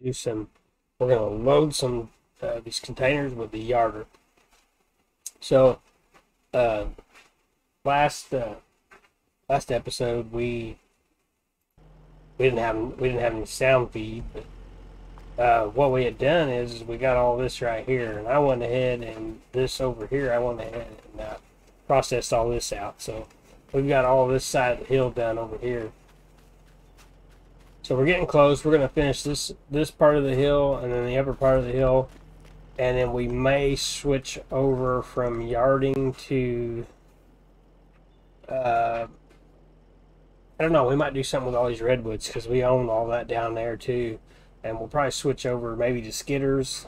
do some. We're going to load some these containers with the yarder. So last episode we didn't have any sound feed, but what we had done is we got all this right here, and I went ahead and this over here I went ahead and processed all this out. So we've got all this side of the hill done over here. So we're getting close. We're going to finish this part of the hill and then the upper part of the hill, and then we may switch over from yarding to I don't know, we might do something with all these redwoods because we own all that down there too, and we'll probably switch over maybe to skidders.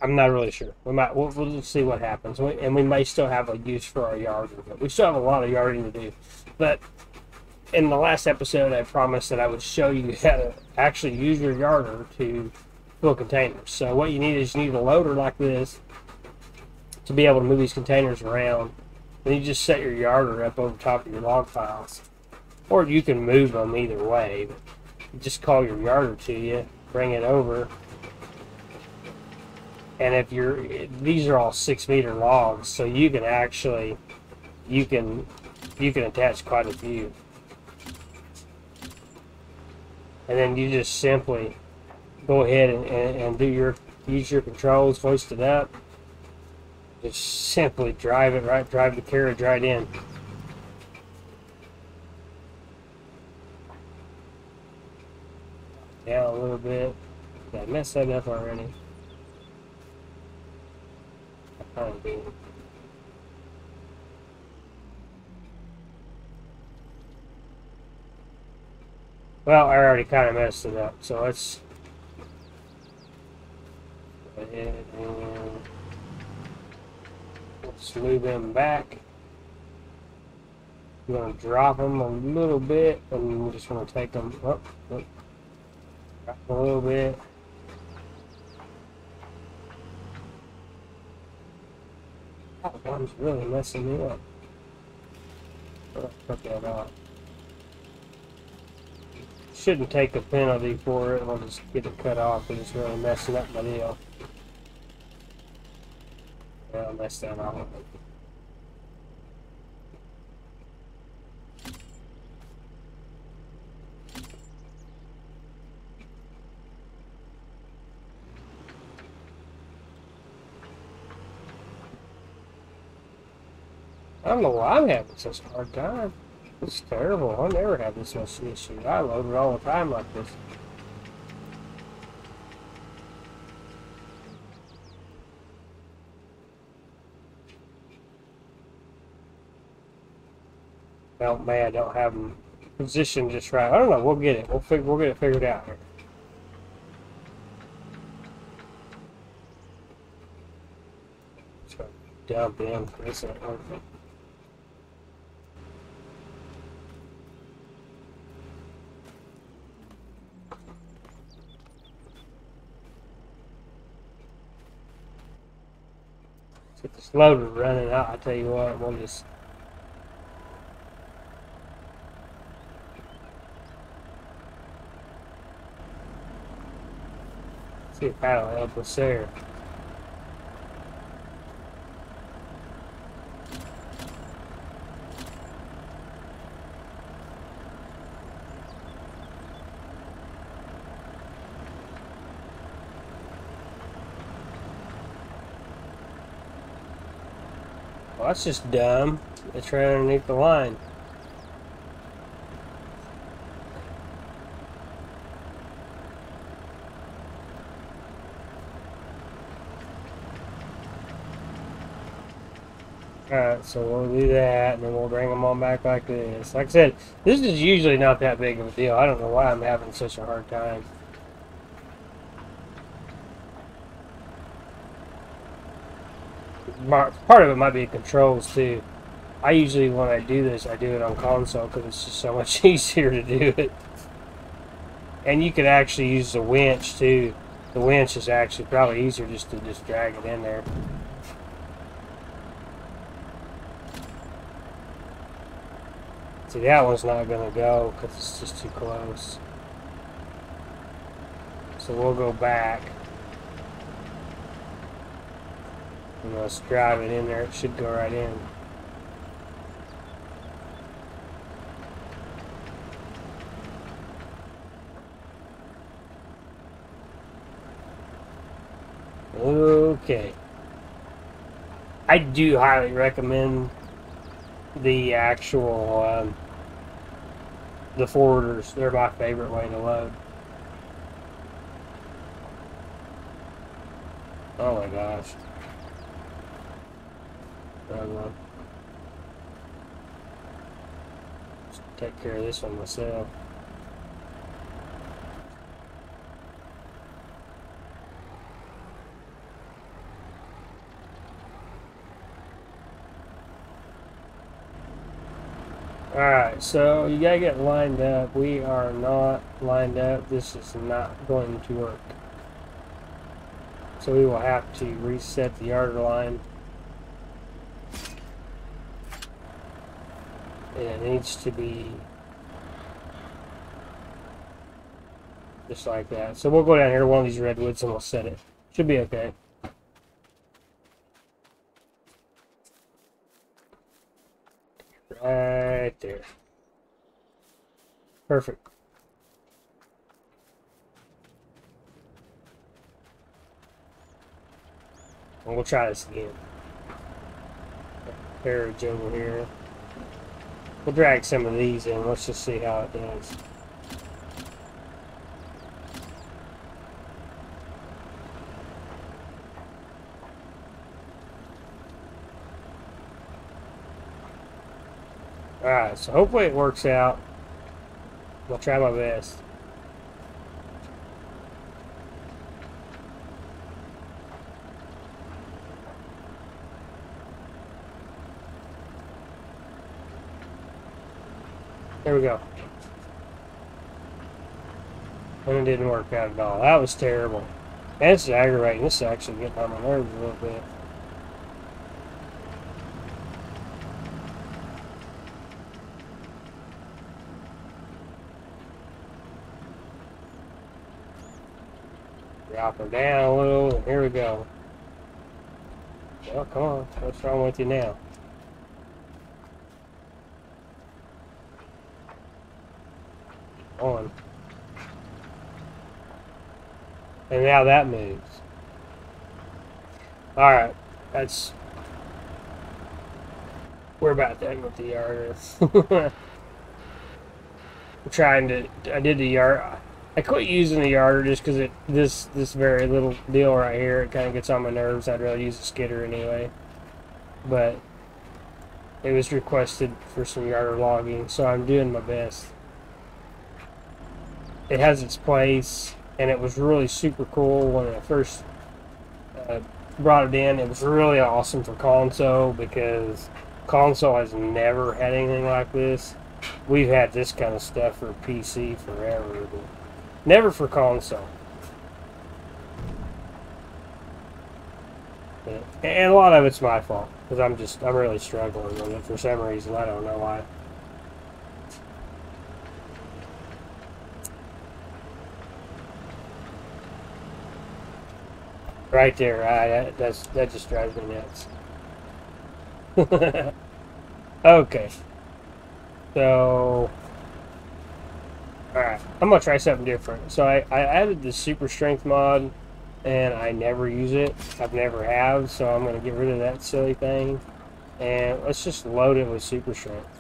I'm not really sure. We'll just see what happens, and we may still have a use for our yarding, but we still have a lot of yarding to do. But in the last episode, I promised that I would show you how to actually use your yarder to fill containers. So what you need is you need a loader like this to be able to move these containers around. Then you just set your yarder up over top of your log piles, or you can move them either way. But you just call your yarder to you, bring it over, and if these are all 6-meter logs, so you can actually you can attach quite a few. And then you just simply go ahead and use your controls, hoist it up. Just simply drive the carriage right in. Down a little bit. Did I mess that up already? I probably did. Well, I already kind of messed it up, so let's go ahead and let's move them back. I'm going to drop them a little bit, and we're just going to take them up, drop them a little bit. That one's really messing me up. I'll cut that off. Shouldn't take a penalty for it. We'll just get it cut off, but it's really messing up my deal. Yeah, I messed that off. I don't know why I'm having such a hard time. It's terrible. I never have this much issue. I load it all the time like this. Well, man, I don't have them positioned just right. I don't know. We'll get it. We'll get it figured out here. Just gonna dump in. This ain't working. Get this loader running out. I tell you what, we'll just see if that'll help us there. Well, that's just dumb. It's right underneath the line. Alright, so we'll do that, and then we'll bring them on back like this. Like I said, this is usually not that big of a deal. I don't know why I'm having such a hard time. Part of it might be controls too. I usually, when I do this, I do it on console because it's just so much easier to do it. And you can actually use the winch too. The winch is actually probably easier just to drag it in there. See, that one's not going to go because it's just too close. So we'll go back. And let's drive it in there. It should go right in. Okay. I do highly recommend the actual the forwarders. They're my favorite way to load. Oh my gosh. Just take care of this one myself. Alright, so you gotta get lined up. We are not lined up. This is not going to work. So we will have to reset the yarder line. And it needs to be just like that. So we'll go down here to one of these redwoods and we'll set it. Should be okay. Right there. Perfect. And we'll try this again. Carriage over here. We'll drag some of these in. Let's just see how it does. Alright, so hopefully it works out. I'll try my best. There we go. And it didn't work out at all. That was terrible. And this is aggravating. This is actually getting on my nerves a little bit. Drop her down a little, and here we go. Well, come on. What's wrong with you now? On. And now that moves. Alright, we're about done with the yarder. I did the yard. I quit using the yarder just because this very little deal right here, it kind of gets on my nerves. I'd rather use a skidder anyway. But it was requested for some yarder logging, so I'm doing my best. It has its place, and it was really super cool when I first brought it in. It was really awesome for console because console has never had anything like this. We've had this kind of stuff for PC forever, but never for console. And a lot of it's my fault because I'm really struggling with it for some reason. I don't know why. Right there, that just drives me nuts. Okay, so alright, I'm gonna try something different. So I added the super strength mod, and I never use it. I've never have, so I'm gonna get rid of that silly thing, and let's just load it with super strength.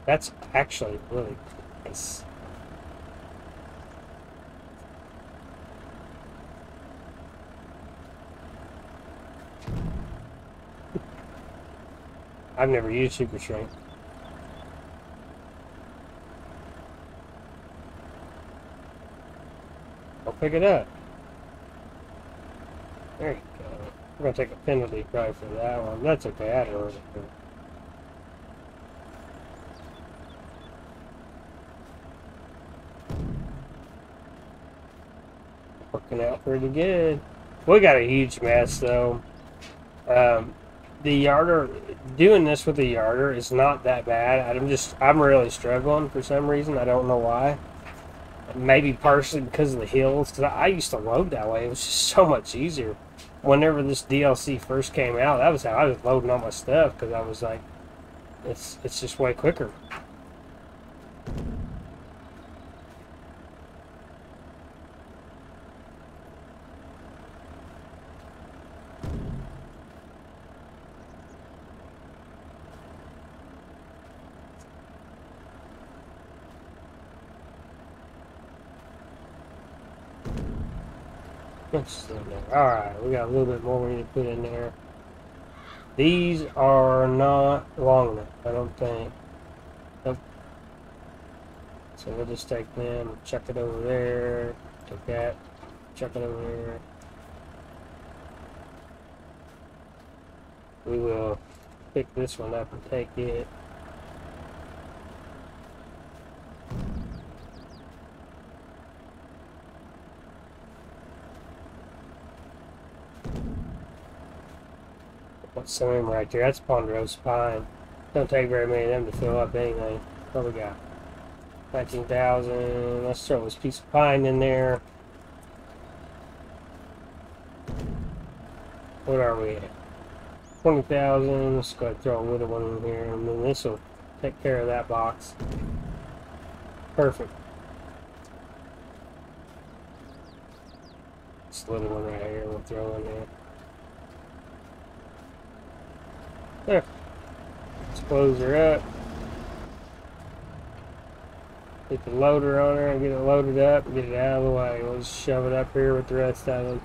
That's actually really nice. I've never used super strength. I'll pick it up. There you go. We're gonna take a penalty probably for that one. That's okay. I don't know. Working out pretty good. We got a huge mess though. The yarder, doing this with the yarder is not that bad. I'm really struggling for some reason. I don't know why. Maybe partially because of the hills. Because I used to load that way. It was just so much easier. Whenever this DLC first came out, that was how I was loading all my stuff. Because I was like, it's just way quicker. Alright, we got a little bit more we need to put in there. These are not long enough, I don't think. Nope. So we'll just take them, chuck it over there, take that, chuck it over there. We will pick this one up and take it. What's some of them right there? That's ponderosa pine. Don't take very many of them to fill up anything. What we got? 19,000. Let's throw this piece of pine in there. What are we at? 20,000. Let's go ahead and throw a little one in here, and then this will take care of that box. Perfect. This little one right here we'll throw in there. There. Let's close her up. Get the loader on her and get it loaded up and get it out of the way. We'll just shove it up here with the rest of them.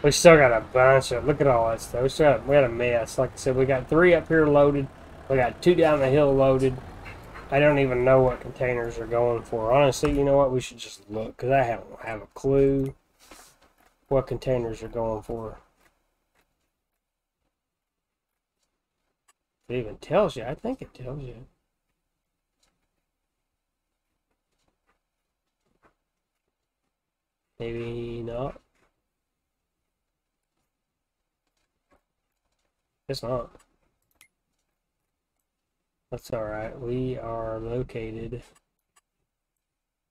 We still got a bunch of, look at all that stuff. We had a mess. Like I said, we got 3 up here loaded. We got 2 down the hill loaded. I don't even know what containers are going for. Honestly, you know what? We should just look, because I don't have a clue what containers are going for. It even tells you. I think it tells you. Maybe not. It's not. That's alright. We are located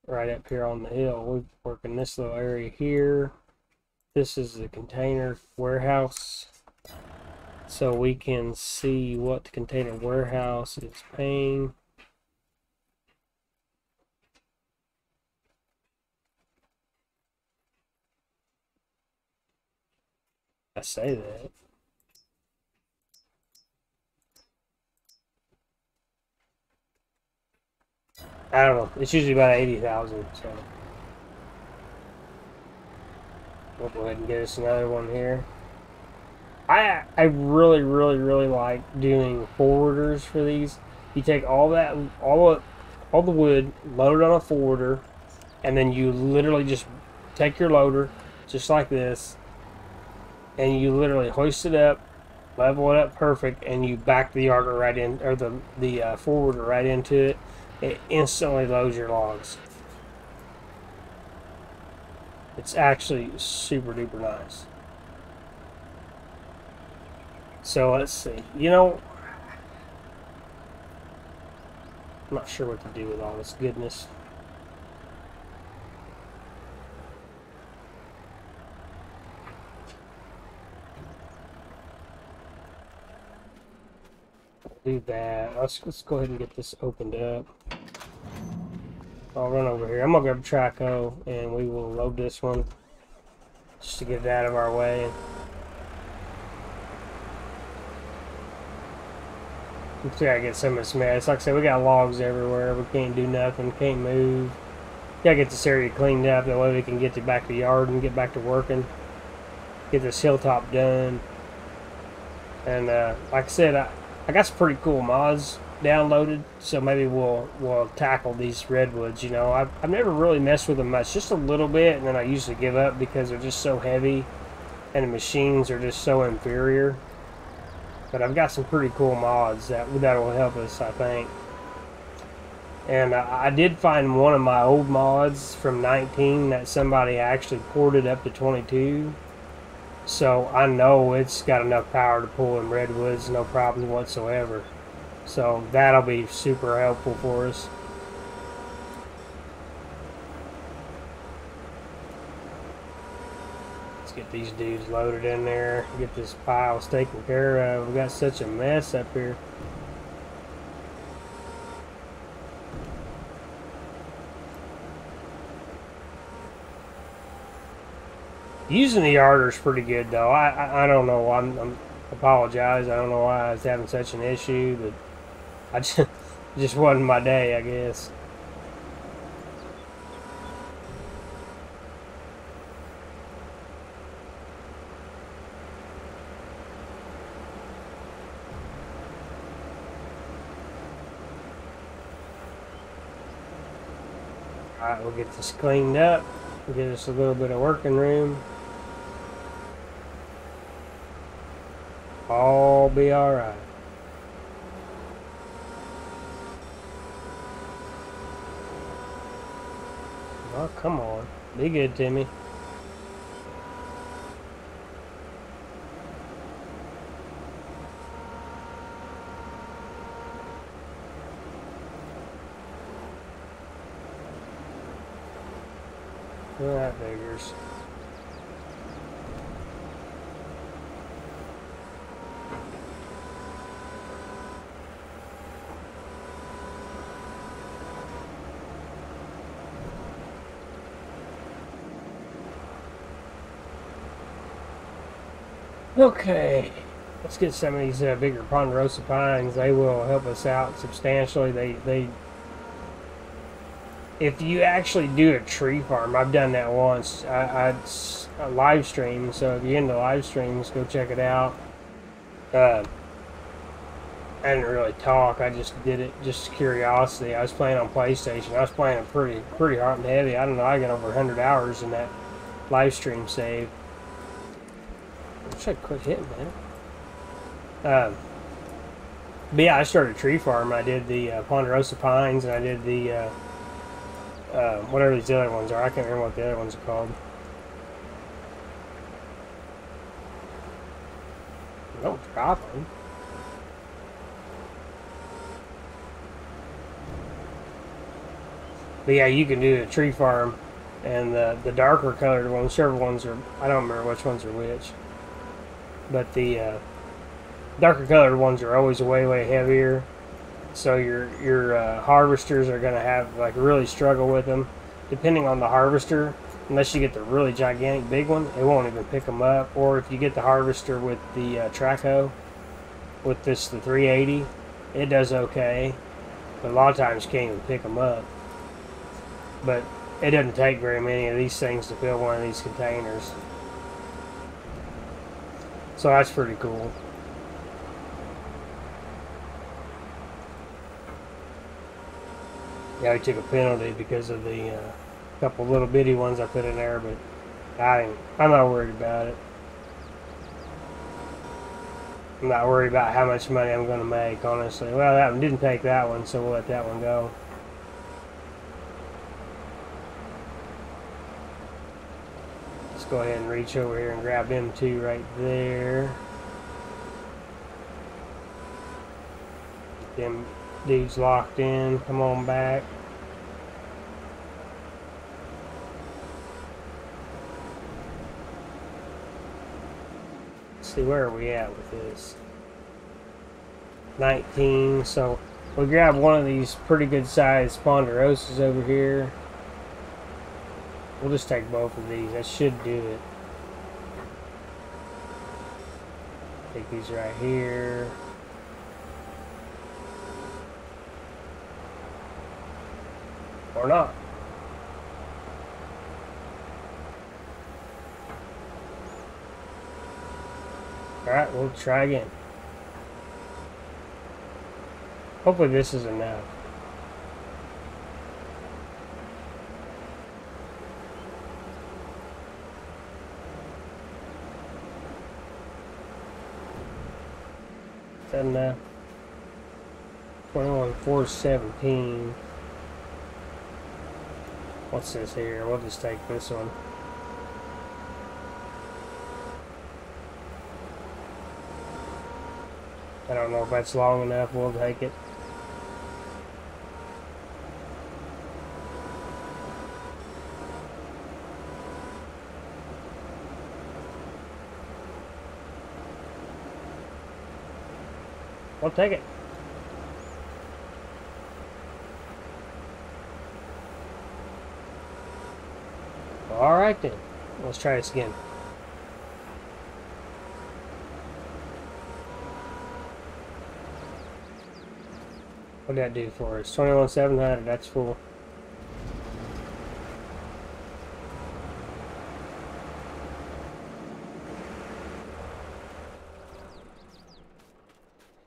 right up here on the hill. We're working this little area here. This is the container warehouse. So we can see what the container warehouse is paying. I say that. I don't know. It's usually about 80,000, so we'll go ahead and get us another one here. I really like doing forwarders for these. You take all the wood, load it on a forwarder, and then you literally just take your loader, just like this, and you literally hoist it up, level it up perfect, and you back the yarder right in, or the forwarder right into it. It instantly loads your logs. It's actually super duper nice. So let's see. You know, I'm not sure what to do with all this goodness. Do that. Let's go ahead and get this opened up. I'll run over here. I'm gonna grab a track hoe and we will load this one just to get it out of our way. We gotta get some of this mess. Like I said, we got logs everywhere. We can't do nothing. Can't move. Gotta get this area cleaned up. That way we can get back to the yard and get back to working. Get this hilltop done. And like I said, I got some pretty cool mods downloaded, so maybe we'll tackle these redwoods. You know, I've never really messed with them much, just a little bit, and then I usually give up because they're just so heavy, and the machines are just so inferior. But I've got some pretty cool mods that will help us, I think. And I did find one of my old mods from 19 that somebody actually ported up to 22. So I know it's got enough power to pull in redwoods, no problem whatsoever. So that'll be super helpful for us. Let's get these dudes loaded in there, get this pile taken care of. We got such a mess up here. Using the yarder's pretty good though. I don't know. I'm apologize. I don't know why I was having such an issue, but I just wasn't my day, I guess. Alright, we'll get this cleaned up. Get us a little bit of working room. All be alright. Oh, come on. Be good, Timmy. Well, that figures. Okay, let's get some of these bigger ponderosa pines. They will help us out substantially. They if you actually do a tree farm, I've done that once. I live stream, so if you're into live streams, go check it out. I didn't really talk. I just did it just curiosity. I was playing on PlayStation. I was playing pretty hard and heavy. I don't know. I got over 100 hours in that live stream save. I wish I'd quit hitting, man. But yeah, I started a tree farm. I did the ponderosa pines, and I did the whatever these other ones are. I can't remember what the other ones are called. Don't drop them. But yeah, you can do a tree farm, and the darker colored ones, whichever ones are, I don't remember which ones are which. But the darker colored ones are always way heavier, so your harvesters are going to have like really struggle with them. Depending on the harvester, unless you get the really gigantic big one, it won't even pick them up. Or if you get the harvester with the track hoe, with the 380, it does okay, but a lot of times you can't even pick them up. But it doesn't take very many of these things to fill one of these containers. So that's pretty cool. Yeah, we took a penalty because of the couple little bitty ones I put in there, but I'm not worried about it. I'm not worried about how much money I'm going to make, honestly. Well, that one didn't take that one, so we'll let that one go. Let's go ahead and reach over here and grab them two right there. Get them dudes locked in. Come on back. Let's see, where are we at with this? 19. So we'll grab one of these pretty good sized ponderosas over here. We'll just take both of these. That should do it. Take these right here. Or not. Alright, we'll try again. Hopefully this is enough. Is that enough? 21,417. What's this here? We'll just take this one. I don't know if that's long enough. We'll take it. We'll take it. All right then. Let's try this again. What did that do for us? 21,700. That's full.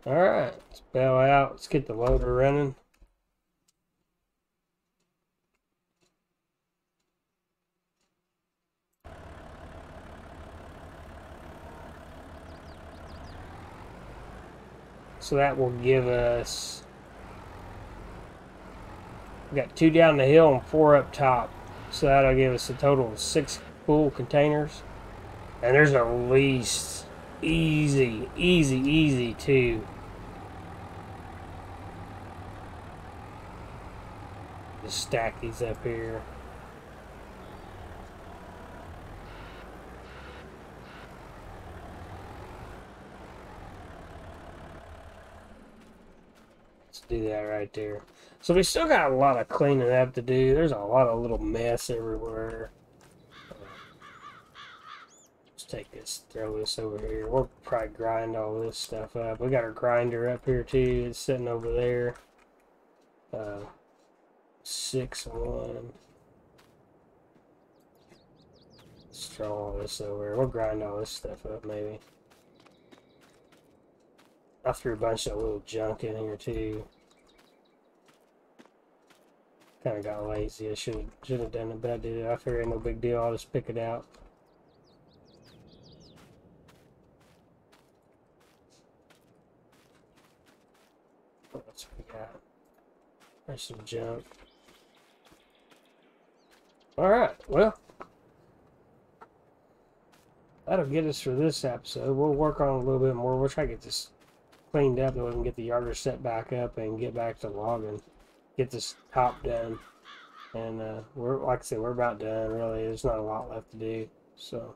All right. Let's bail out. Let's get the loader running. So that will give us, we got 2 down the hill and 4 up top. So that'll give us a total of 6 full containers. And there's at least easy 2. Just stack these up here. Do that right there. So we still got a lot of cleaning up to do. There's a lot of little mess everywhere. Let's take this, throw this over here. We'll probably grind all this stuff up. We got our grinder up here too. It's sitting over there. 6-1. Let's throw all this over here. We'll grind all this stuff up maybe. I threw a bunch of little junk in here too. Kind of got lazy. I should have done it, but I did it. I figured no big deal. I'll just pick it out. What else we got? There's some junk. All right. Well, that'll get us for this episode. We'll work on it a little bit more. We'll try to get this cleaned up and we can get the yarder set back up and get back to logging. Get this top done, and we're, like I said, we're about done. Really, there's not a lot left to do, so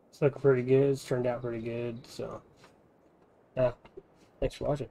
it's looking pretty good. It's turned out pretty good. So, thanks for watching.